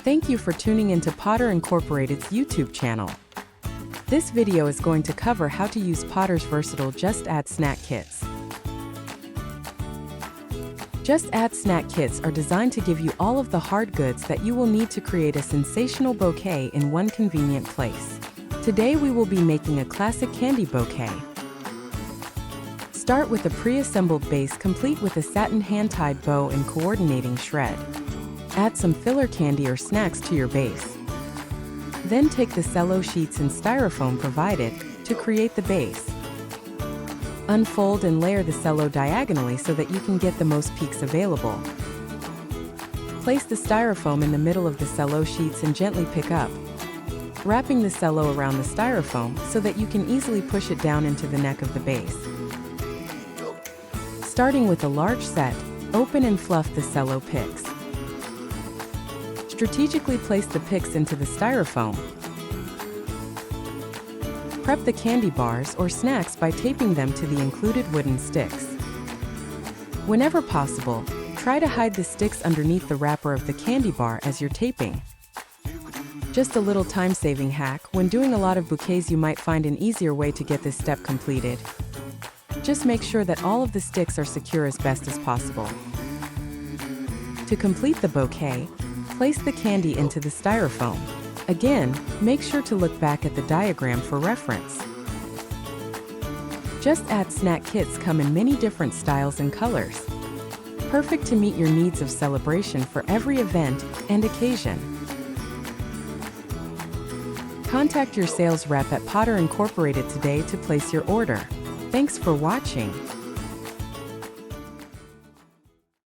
Thank you for tuning into Potter Incorporated's YouTube channel. This video is going to cover how to use Potter's versatile Just Add snack kits. Just Add snack kits are designed to give you all of the hard goods that you will need to create a sensational bouquet in one convenient place. Today we will be making a classic candy bouquet. Start with a pre-assembled base complete with a satin hand-tied bow and coordinating shred. Add some filler candy or snacks to your base. Then take the cello sheets and styrofoam provided to create the base. Unfold and layer the cello diagonally so that you can get the most peaks available. Place the styrofoam in the middle of the cello sheets and gently pick up, wrapping the cello around the styrofoam so that you can easily push it down into the neck of the base. Starting with a large set, open and fluff the cello picks. Strategically place the picks into the styrofoam. Prep the candy bars or snacks by taping them to the included wooden sticks. Whenever possible, try to hide the sticks underneath the wrapper of the candy bar as you're taping. Just a little time-saving hack: when doing a lot of bouquets, you might find an easier way to get this step completed. Just make sure that all of the sticks are secure as best as possible. To complete the bouquet, place the candy into the styrofoam. Again, make sure to look back at the diagram for reference. Just Add snack kits come in many different styles and colors. Perfect to meet your needs of celebration for every event and occasion. Contact your sales rep at Potter Incorporated today to place your order. Thanks for watching.